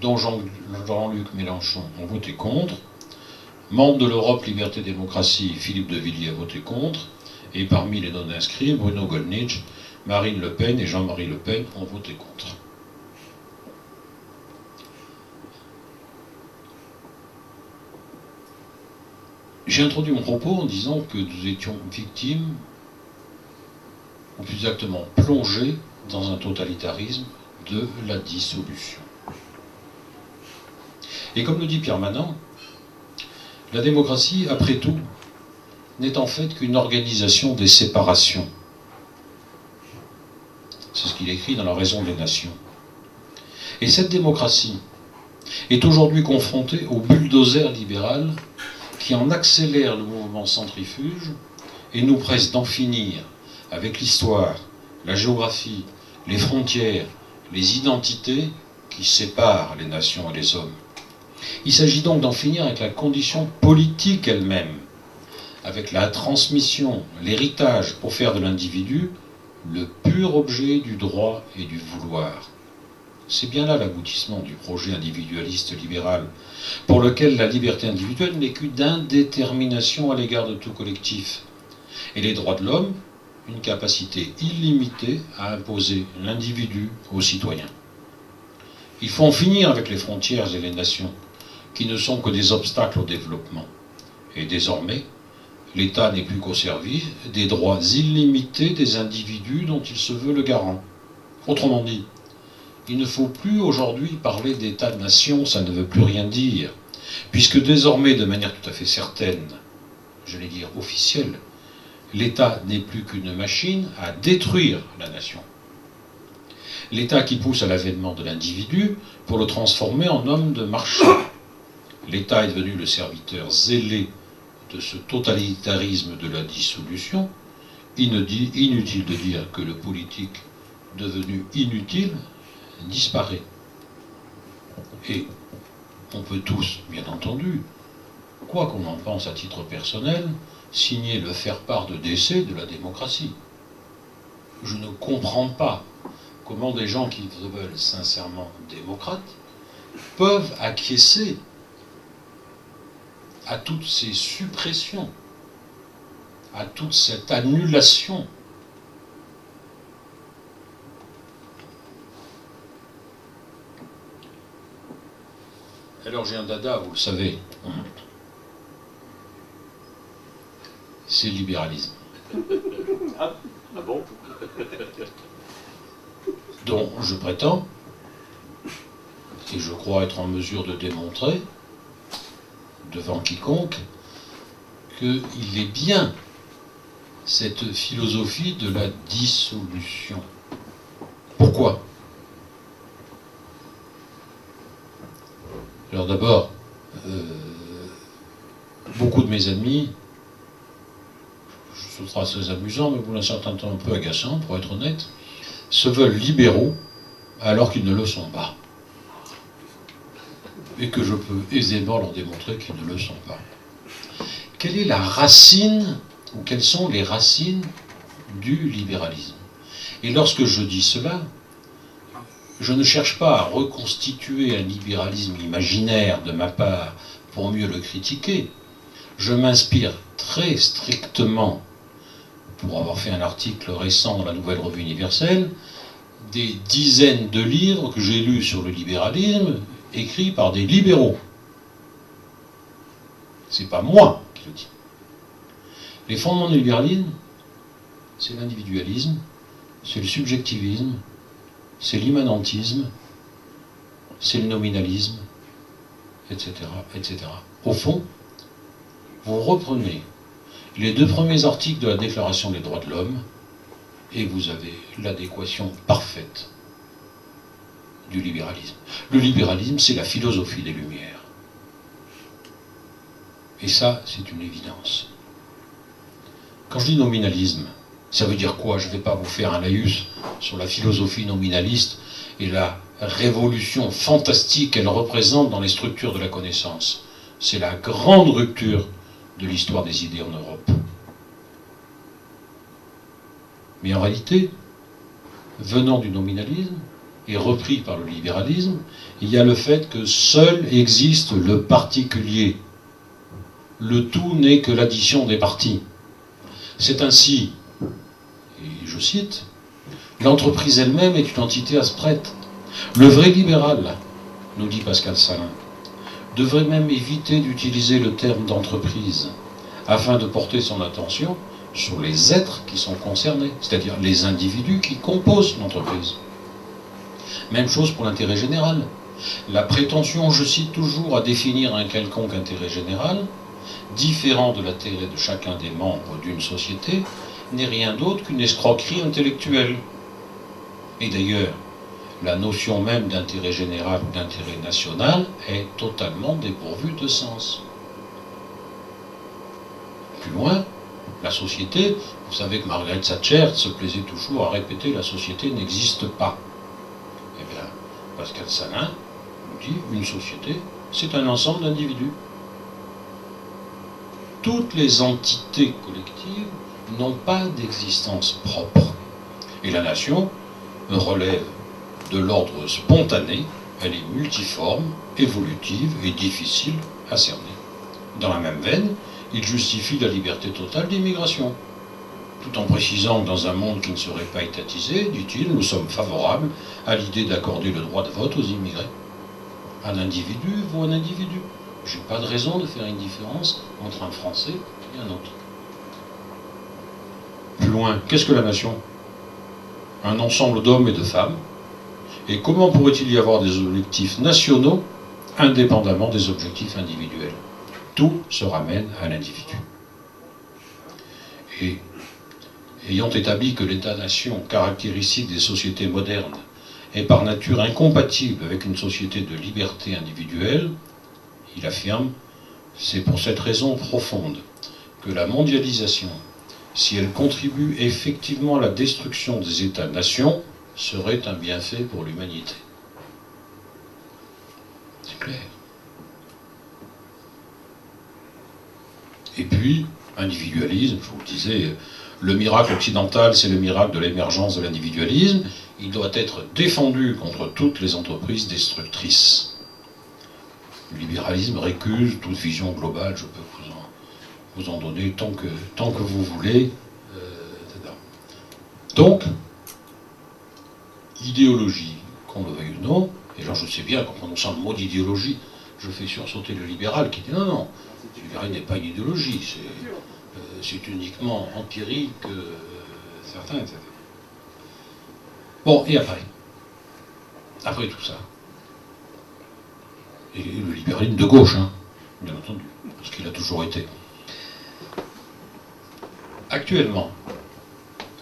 dont Jean-Luc Mélenchon, ont voté contre. Membres de l'Europe Liberté Démocratie, Philippe de Villiers a voté contre. Et parmi les non-inscrits, Bruno Gollnisch, Marine Le Pen et Jean-Marie Le Pen ont voté contre. J'ai introduit mon propos en disant que nous étions victimes, ou plus exactement plongés dans un totalitarisme de la dissolution. Et comme le dit Pierre Manant, la démocratie, après tout, n'est en fait qu'une organisation des séparations. C'est ce qu'il écrit dans La raison des nations. Et cette démocratie est aujourd'hui confrontée au bulldozer libéral qui en accélère le mouvement centrifuge et nous presse d'en finir avec l'histoire, la géographie, les frontières, les identités qui séparent les nations et les hommes. Il s'agit donc d'en finir avec la condition politique elle-même, avec la transmission, l'héritage, pour faire de l'individu le pur objet du droit et du vouloir. C'est bien là l'aboutissement du projet individualiste libéral, pour lequel la liberté individuelle n'est qu'une indétermination à l'égard de tout collectif, et les droits de l'homme, une capacité illimitée à imposer l'individu aux citoyens. Il faut en finir avec les frontières et les nations, qui ne sont que des obstacles au développement. Et désormais, l'État n'est plus qu'au service des droits illimités des individus dont il se veut le garant. Autrement dit, il ne faut plus aujourd'hui parler d'État-nation, ça ne veut plus rien dire, puisque désormais, de manière tout à fait certaine, j'allais dire officielle, l'État n'est plus qu'une machine à détruire la nation. L'État qui pousse à l'avènement de l'individu pour le transformer en homme de marché. L'État est devenu le serviteur zélé de ce totalitarisme de la dissolution. Inutile de dire que le politique, devenu inutile, disparaît. Et on peut tous, bien entendu, quoi qu'on en pense à titre personnel, signer le faire-part de décès de la démocratie. Je ne comprends pas comment des gens qui se veulent sincèrement démocrates peuvent acquiescer à toutes ces suppressions, à toute cette annulation. Alors j'ai un dada, vous le savez, c'est le libéralisme. Ah bon? Dont je prétends, et je crois être en mesure de démontrer, devant quiconque, qu'il est bien cette philosophie de la dissolution. Pourquoi? Alors d'abord, beaucoup de mes amis, ce sera assez amusant, mais pour un certain temps un peu agaçant, pour être honnête, se veulent libéraux alors qu'ils ne le sont pas. Et que je peux aisément leur démontrer qu'ils ne le sont pas. Quelle est la racine, ou quelles sont les racines du libéralisme? Et lorsque je dis cela, je ne cherche pas à reconstituer un libéralisme imaginaire de ma part pour mieux le critiquer. Je m'inspire très strictement, pour avoir fait un article récent dans la Nouvelle Revue Universelle, des dizaines de livres que j'ai lus sur le libéralisme, écrits par des libéraux. C'est pas moi qui le dis. Les fondements du libéralisme, c'est l'individualisme, c'est le subjectivisme, c'est l'immanentisme, c'est le nominalisme, etc., etc. Au fond, vous reprenez les 2 premiers articles de la Déclaration des droits de l'homme et vous avez l'adéquation parfaite du libéralisme. Le libéralisme, c'est la philosophie des Lumières. Et ça, c'est une évidence. Quand je dis nominalisme, ça veut dire quoi? Je ne vais pas vous faire un laïus sur la philosophie nominaliste et la révolution fantastique qu'elle représente dans les structures de la connaissance. C'est la grande rupture de l'histoire des idées en Europe. Mais en réalité, venant du nominalisme et repris par le libéralisme, il y a le fait que seul existe le particulier. Le tout n'est que l'addition des parties. C'est ainsi, et je cite, l'entreprise elle-même est une entité abstraite. Le vrai libéral, nous dit Pascal Salin, devrait même éviter d'utiliser le terme d'entreprise afin de porter son attention sur les êtres qui sont concernés, c'est-à-dire les individus qui composent l'entreprise. Même chose pour l'intérêt général. La prétention, je cite toujours, à définir un quelconque intérêt général, différent de l'intérêt de chacun des membres d'une société, n'est rien d'autre qu'une escroquerie intellectuelle. Et d'ailleurs, la notion même d'intérêt général ou d'intérêt national est totalement dépourvue de sens. Plus loin, la société, vous savez que Margaret Thatcher se plaisait toujours à répéter la société n'existe pas. Eh bien, Pascal Salin nous dit une société, c'est un ensemble d'individus. Toutes les entités collectives n'ont pas d'existence propre. Et la nation relève de l'ordre spontané, elle est multiforme, évolutive et difficile à cerner. Dans la même veine, il justifie la liberté totale d'immigration, tout en précisant que dans un monde qui ne serait pas étatisé, dit-il, nous sommes favorables à l'idée d'accorder le droit de vote aux immigrés. Un individu vaut un individu. Je n'ai pas de raison de faire une différence entre un Français et un autre. Plus loin, qu'est-ce que la nation? Un ensemble d'hommes et de femmes. Et comment pourrait-il y avoir des objectifs nationaux indépendamment des objectifs individuels? Tout se ramène à l'individu. Et ayant établi que l'État-nation, caractéristique des sociétés modernes, est par nature incompatible avec une société de liberté individuelle, il affirme, c'est pour cette raison profonde que la mondialisation, si elle contribue effectivement à la destruction des États-nations, serait un bienfait pour l'humanité. C'est clair. Et puis, individualisme, je vous le disais, le miracle occidental, c'est le miracle de l'émergence de l'individualisme. Il doit être défendu contre toutes les entreprises destructrices. Le libéralisme récuse toute vision globale, je peux vous en donner tant que vous voulez. Donc, idéologie, qu'on le veuille ou non, et genre je sais bien qu'en prononçant le mot d'idéologie, je fais sursauter le libéral qui dit non, le libéral n'est pas une idéologie, c'est uniquement empirique, certain, etc. Bon, et après tout ça, et le libéralisme de gauche, hein, bien entendu, parce qu'il a toujours été. Actuellement,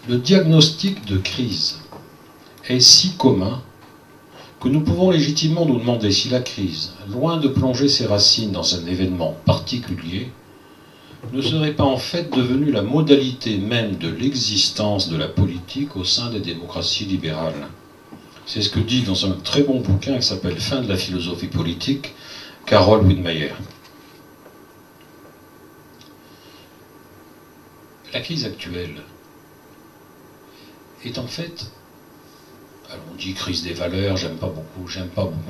le diagnostic de crise est si commun que nous pouvons légitimement nous demander si la crise, loin de plonger ses racines dans un événement particulier, ne serait pas en fait devenue la modalité même de l'existence de la politique au sein des démocraties libérales. C'est ce que dit dans un très bon bouquin qui s'appelle Fin de la philosophie politique, Carol Widmeyer. La crise actuelle est en fait, alors on dit crise des valeurs, j'aime pas beaucoup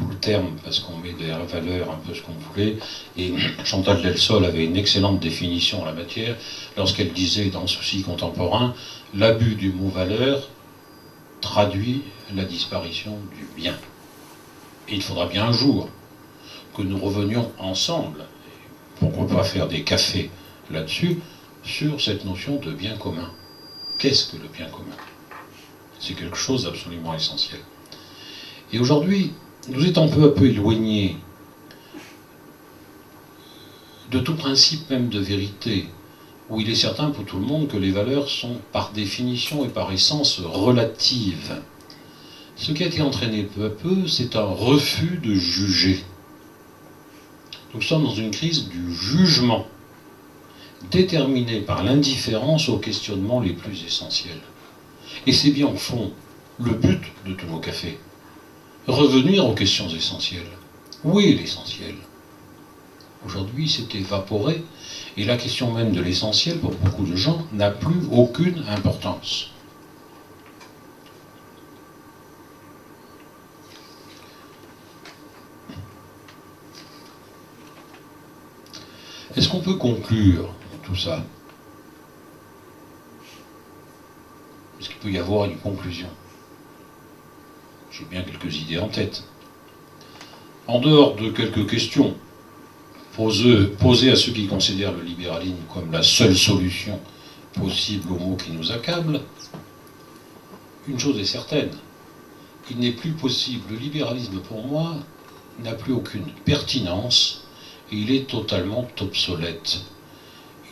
le terme parce qu'on met des valeurs un peu ce qu'on voulait, et Chantal Delsol avait une excellente définition en la matière lorsqu'elle disait dans Souci contemporain, l'abus du mot valeur traduit la disparition du bien. Et il faudra bien un jour que nous revenions ensemble, pourquoi pas faire des cafés là-dessus, sur cette notion de bien commun. Qu'est-ce que le bien commun ? C'est quelque chose d'absolument essentiel. Et aujourd'hui, nous étant peu à peu éloignés de tout principe même de vérité, où il est certain pour tout le monde que les valeurs sont par définition et par essence relatives. Ce qui a été entraîné peu à peu, c'est un refus de juger. Nous sommes dans une crise du jugement, déterminée par l'indifférence aux questionnements les plus essentiels. Et c'est bien au fond le but de tous nos cafés. Revenir aux questions essentielles. Où est l'essentiel ? Aujourd'hui, c'est évaporé, et la question même de l'essentiel, pour beaucoup de gens, n'a plus aucune importance. Est-ce qu'on peut conclure tout ça ? Est-ce qu'il peut y avoir une conclusion ? J'ai bien quelques idées en tête. En dehors de quelques questions posées à ceux qui considèrent le libéralisme comme la seule solution possible aux maux qui nous accablent, une chose est certaine, il n'est plus possible, le libéralisme pour moi n'a plus aucune pertinence et il est totalement obsolète.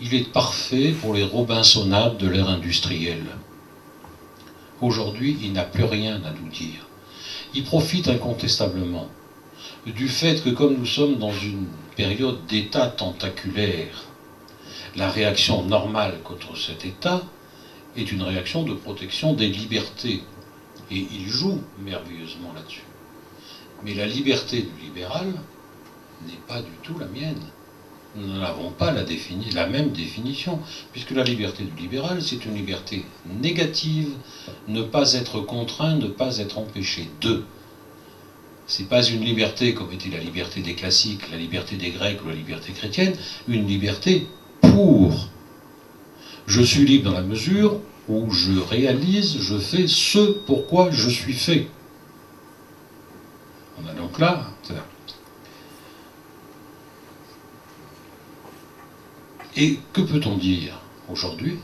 Il est parfait pour les Robinsonades de l'ère industrielle. Aujourd'hui, il n'a plus rien à nous dire. Il profite incontestablement du fait que comme nous sommes dans une période d'état tentaculaire, la réaction normale contre cet état est une réaction de protection des libertés. Et il joue merveilleusement là-dessus. Mais la liberté du libéral n'est pas du tout la mienne. Nous n'avons pas la même définition, puisque la liberté du libéral, c'est une liberté négative, ne pas être contraint, ne pas être empêché de. C'est pas une liberté comme était la liberté des classiques, la liberté des Grecs ou la liberté chrétienne, une liberté pour. Je suis libre dans la mesure où je réalise, je fais ce pourquoi je suis fait. On a donc là, et que peut-on dire aujourd'hui?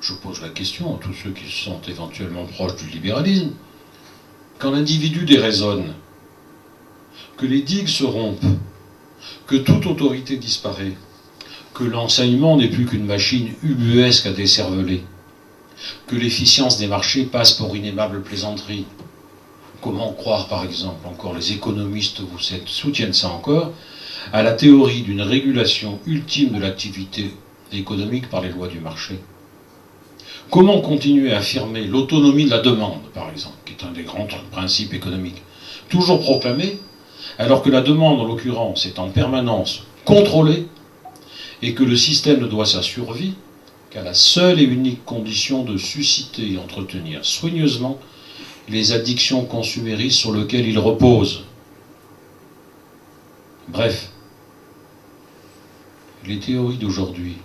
Je pose la question à tous ceux qui sont éventuellement proches du libéralisme. Quand l'individu déraisonne, que les digues se rompent, que toute autorité disparaît, que l'enseignement n'est plus qu'une machine ubuesque à décerveler, que l'efficience des marchés passe pour une aimable plaisanterie. Comment croire, par exemple, encore les économistes vous soutiennent ça encore, à la théorie d'une régulation ultime de l'activité économique par les lois du marché? Comment continuer à affirmer l'autonomie de la demande, par exemple, qui est un des grands principes économiques, toujours proclamé, alors que la demande, en l'occurrence, est en permanence contrôlée, et que le système ne doit sa survie qu'à la seule et unique condition de susciter et entretenir soigneusement les addictions consuméristes sur lesquelles il repose. Bref, les théories d'aujourd'hui,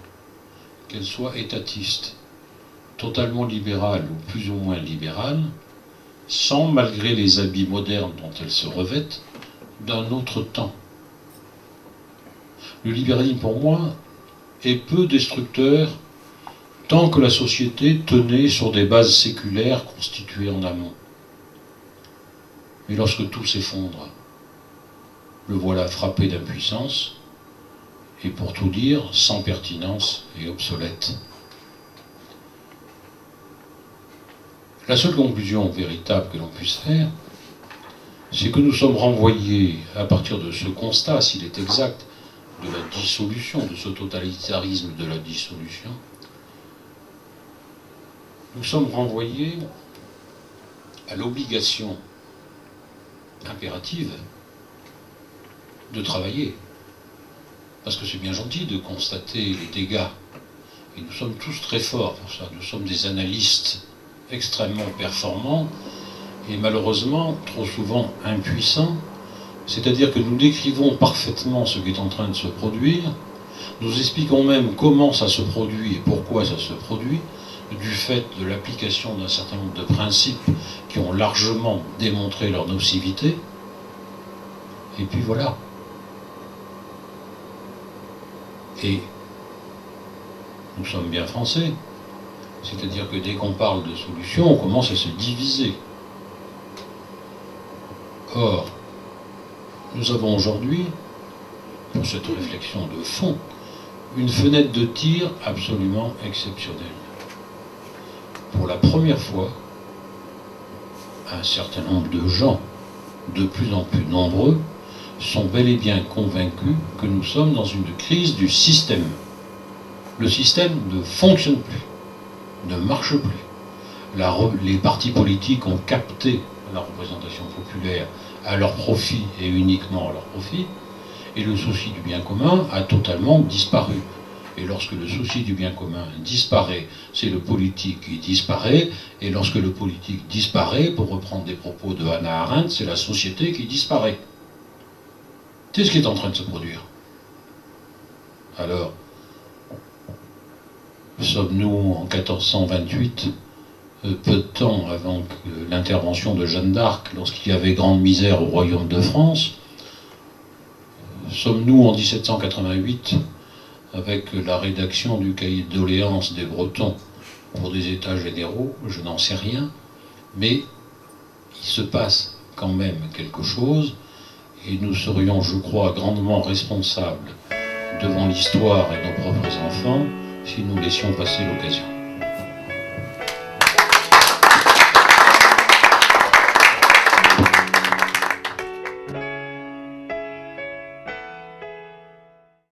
qu'elles soient étatistes, totalement libérales ou plus ou moins libérales, sont, malgré les habits modernes dont elles se revêtent, d'un autre temps. Le libéralisme, pour moi, est peu destructeur tant que la société tenait sur des bases séculaires constituées en amont. Mais lorsque tout s'effondre, le voilà frappé d'impuissance, et pour tout dire, sans pertinence et obsolète. La seule conclusion véritable que l'on puisse faire, c'est que nous sommes renvoyés, à partir de ce constat, s'il est exact, de la dissolution, de ce totalitarisme de la dissolution, nous sommes renvoyés à l'obligation impérative de travailler. Parce que c'est bien gentil de constater les dégâts. Et nous sommes tous très forts pour ça. Nous sommes des analystes extrêmement performants et malheureusement trop souvent impuissants. C'est-à-dire que nous décrivons parfaitement ce qui est en train de se produire. Nous expliquons même comment ça se produit et pourquoi ça se produit, du fait de l'application d'un certain nombre de principes qui ont largement démontré leur nocivité. Et puis voilà. Et nous sommes bien français. C'est-à-dire que dès qu'on parle de solution, on commence à se diviser. Or, nous avons aujourd'hui, pour cette réflexion de fond, une fenêtre de tir absolument exceptionnelle. Pour la première fois, un certain nombre de gens, de plus en plus nombreux, sont bel et bien convaincus que nous sommes dans une crise du système. Le système ne fonctionne plus, ne marche plus. Les partis politiques ont capté la représentation populaire à leur profit et uniquement à leur profit, et le souci du bien commun a totalement disparu. Et lorsque le souci du bien commun disparaît, c'est le politique qui disparaît, et lorsque le politique disparaît, pour reprendre des propos de Hannah Arendt, c'est la société qui disparaît. C'est ce qui est en train de se produire. Alors, sommes-nous en 1428, peu de temps avant l'intervention de Jeanne d'Arc, lorsqu'il y avait grande misère au royaume de France? Sommes-nous en 1788, avec la rédaction du cahier de doléances des Bretons pour des états généraux? Je n'en sais rien, mais il se passe quand même quelque chose, et nous serions, je crois, grandement responsables devant l'histoire et nos propres enfants si nous laissions passer l'occasion.